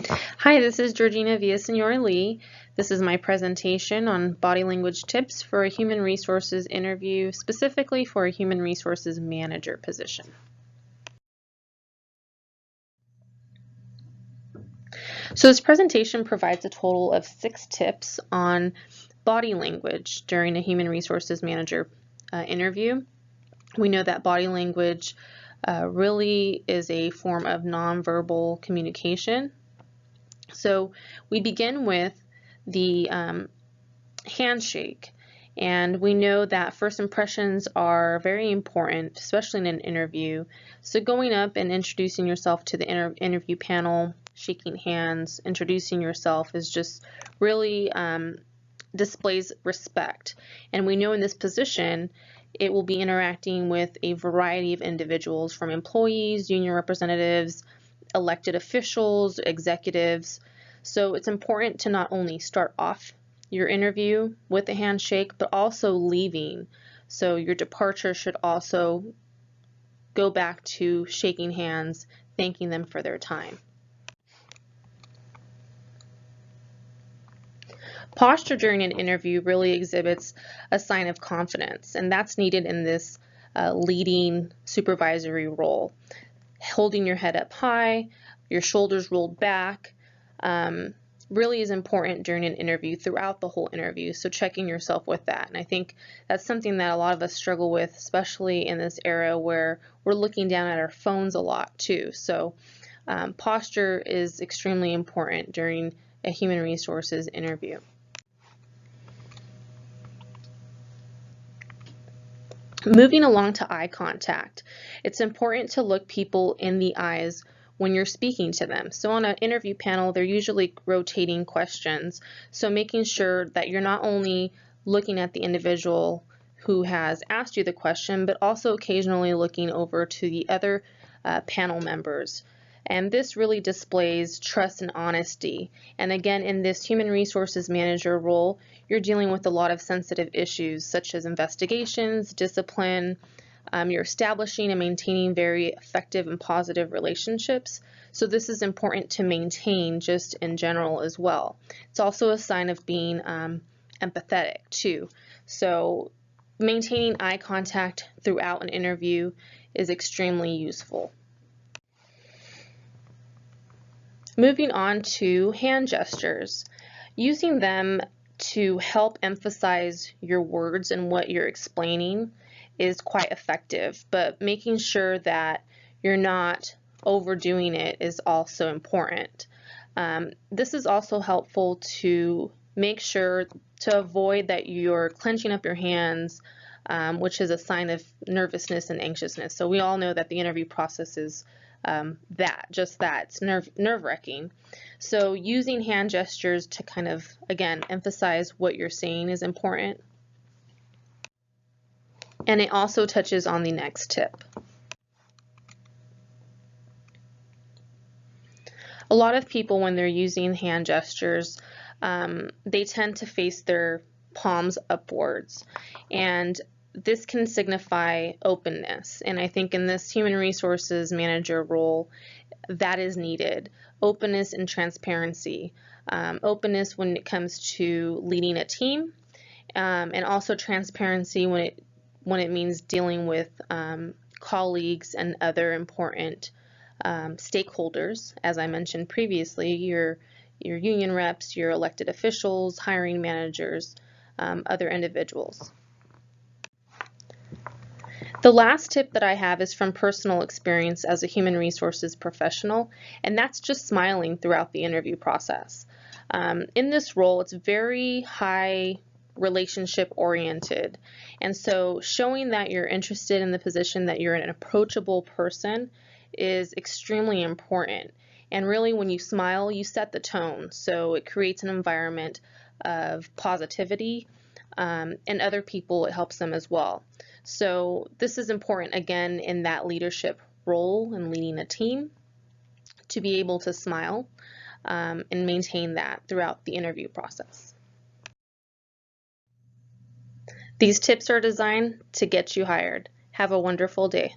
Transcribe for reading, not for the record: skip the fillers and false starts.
Hi, this is Georgina Villasenor-Lee. This is my presentation on body language tips for a human resources interview, specifically for a human resources manager position. So this presentation provides a total of 6 tips on body language during a human resources manager interview. We know that body language really is a form of nonverbal communication. So we begin with the handshake, and we know that first impressions are very important, especially in an interview. So going up and introducing yourself to the interview panel, shaking hands, introducing yourself is just really displays respect. And we know in this position it will be interacting with a variety of individuals, from employees, union representatives, elected officials, executives. So it's important to not only start off your interview with a handshake, but also leaving. So your departure should also go back to shaking hands, thanking them for their time. Posture during an interview really exhibits a sign of confidence, and that's needed in this leading supervisory role. Holding your head up high, your shoulders rolled back, really is important during an interview, throughout the whole interview. So checking yourself with that. And I think that's something that a lot of us struggle with, especially in this era where we're looking down at our phones a lot too. So posture is extremely important during a human resources interview. Moving along to eye contact, it's important to look people in the eyes when you're speaking to them. So on an interview panel, they're usually rotating questions. So making sure that you're not only looking at the individual who has asked you the question, but also occasionally looking over to the other panel members. And this really displays trust and honesty. And again, in this human resources manager role, you're dealing with a lot of sensitive issues such as investigations, discipline. You're establishing and maintaining very effective and positive relationships. So this is important to maintain just in general as well. It's also a sign of being empathetic too. So maintaining eye contact throughout an interview is extremely useful. Moving on to hand gestures. Using them to help emphasize your words and what you're explaining is quite effective, but making sure that you're not overdoing it is also important. This is also helpful to make sure to avoid that you're clenching up your hands, which is a sign of nervousness and anxiousness. So we all know that the interview process is just that. It's nerve-wracking. So using hand gestures to kind of, again, emphasize what you're saying is important. And it also touches on the next tip. A lot of people, when they're using hand gestures, they tend to face their palms upwards. And this can signify openness, and I think in this human resources manager role, that is needed. Openness and transparency. Openness when it comes to leading a team, and also transparency when it means dealing with colleagues and other important stakeholders. As I mentioned previously, your union reps, your elected officials, hiring managers, other individuals. The last tip that I have is from personal experience as a human resources professional, and that's just smiling throughout the interview process. In this role, it's very high relationship oriented, and so showing that you're interested in the position, that you're an approachable person, is extremely important. And really, when you smile, you set the tone, so it creates an environment of positivity, and other people, it helps them as well. So this is important, again, in that leadership role and leading a team, to be able to smile and maintain that throughout the interview process. These tips are designed to get you hired. Have a wonderful day.